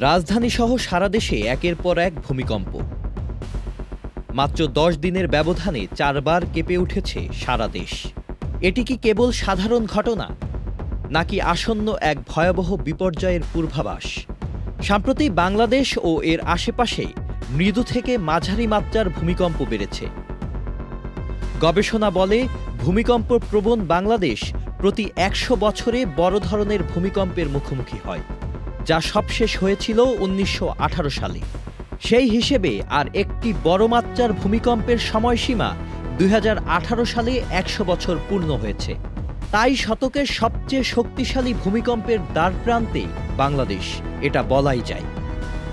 রাজধানী সহ সারা দেশে একের পর এক ভূমিকম্প। মাত্র 10 দিনের ব্যবধানে 4 বার কেঁপে উঠেছে সারা দেশ। এটি কি কেবল সাধারণ ঘটনা, নাকি আসন্ন এক ভয়াবহ বিপর্যয়ের পূর্বাভাস? সম্প্রতি বাংলাদেশ ও এর আশেপাশে মৃদু থেকে মাঝারি মাত্রার ভূমিকম্প বেড়েছে। গবেষণা বলে, ভূমিকম্প প্রবণ বাংলাদেশ প্রতি 100 বছরে বড় ধরনের ভূমিকম্পের মুখোমুখি হয়, যা সবশেষ হয়েছিল 1918 সালে। সেই হিসেবে আর একটি বড় মাত্রার ভূমিকম্পের সময়সীমা 2018 সালে 100 বছর পূর্ণ হয়েছে। তাই শতকের সবচেয়ে শক্তিশালী ভূমিকম্পের দ্বারপ্রান্তে বাংলাদেশ, এটা বলাই যায়।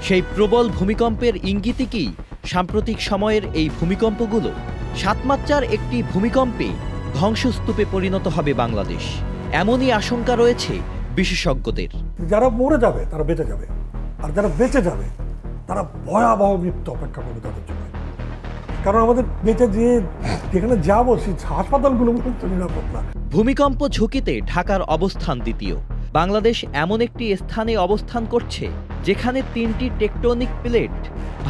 সেই প্রবল ভূমিকম্পের ইঙ্গিতই কি সাম্প্রতিক সময়ের এই ভূমিকম্পগুলো? 7 মাত্রার একটি ভূমিকম্পে ধ্বংসস্তূপে পরিণত হবে বাংলাদেশ, এমনই আশঙ্কা রয়েছে বিশেষজ্ঞদের। যারা মরে যাবে তারা বেঁচে যাবে, আর যারা বেঁচে যাবে তারা ভয়াবহ মৃত্যু অপেক্ষা করবে তাদের জন্য। কারণ আমাদের বেঁচে যেখানে যাবো সেই হাসপাতালগুলো কিন্তু নিরাপদ না। ভূমিকম্প ঝুঁকিতে ঢাকার অবস্থান দ্বিতীয়। বাংলাদেশ এমন একটি স্থানে অবস্থান করছে যেখানে 3টি টেকটনিক প্লেট,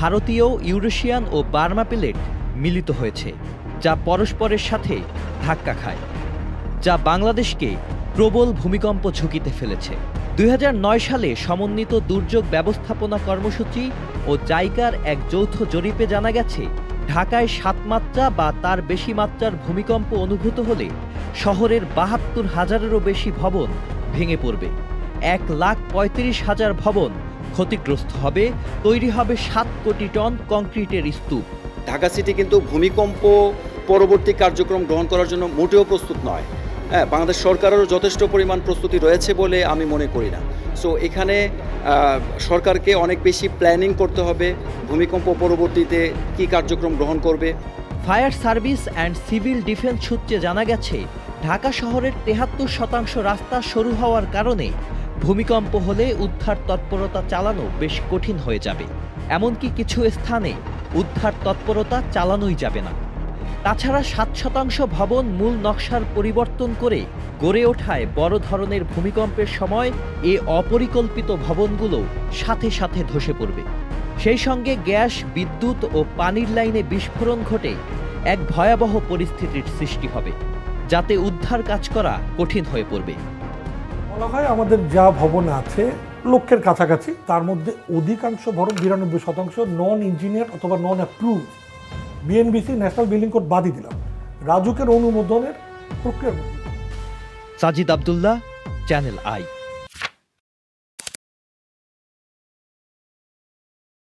ভারতীয়, ইউরেশিয়ান ও বার্মা প্লেট মিলিত হয়েছে, যা পরস্পরের সাথে ধাক্কা খায়, যা বাংলাদেশকে প্রবল ভূমিকম্প ঝুঁকিতে ফেলেছে। 2009 সালে সমন্বিত দুর্যোগ ব্যবস্থাপনা কর্মসূচি ও জাইকার এক যৌথ জরিপে জানা গেছে, ঢাকায় 7 মাত্রা বা তার বেশি মাত্রার ভূমিকম্প অনুভূত হলে শহরের 72,000-এরও বেশি ভবন ভেঙে পড়বে, 1,35,000 ভবন ক্ষতিগ্রস্ত হবে, তৈরি হবে 7 কোটি টন কংক্রিটের স্তূপ। ঢাকা সিটি কিন্তু ভূমিকম্প পরবর্তী কার্যক্রম গ্রহণ করার জন্য মোটেও প্রস্তুত নয়। বাংলাদেশ সরকারেরও যথেষ্ট পরিমাণ প্রস্তুতি রয়েছে বলে আমি মনে করি না। সো এখানে সরকারকে অনেক বেশি প্ল্যানিং করতে হবে, ভূমিকম্প পরবর্তীতে কী কার্যক্রম গ্রহণ করবে। Fire service and civil defence সূত্রে জানা গেছে, ঢাকা শহরের 73% রাস্তা সরু হওয়ার কারণে ভূমিকম্প হলে উদ্ধার তৎপরতা চালানো বেশ কঠিন হয়ে যাবে। এমনকি কিছু স্থানে উদ্ধার তৎপরতা চালানোই যাবে না। তাছাড়া 7% ভবন মূল নকশার পরিবর্তন করে গড়ে ওঠায় বড় ধরনের ভূমিকম্পের সময় এ অপরিকল্পিত ভবনগুলো সাথে সাথে ধসে পড়বে। সেই সঙ্গে গ্যাস, বিদ্যুৎ ও পানির লাইনে বিস্ফোরণ ঘটে এক ভয়াবহ পরিস্থিতির সৃষ্টি হবে, যাতে উদ্ধার কাজ করা কঠিন হয়ে পড়বে। বলা হয় আমাদের যা ভবন আছে লক্ষের কাছাকাছি, তার মধ্যে অধিকাংশ ভবন 92% নন ইঞ্জিনিয়ার অথবা non approve. BNBC national building code বাদই দিলাম, রাজুকের অনুমোদনের প্রক্রিয়া। Sajid Abdullah, Channel I.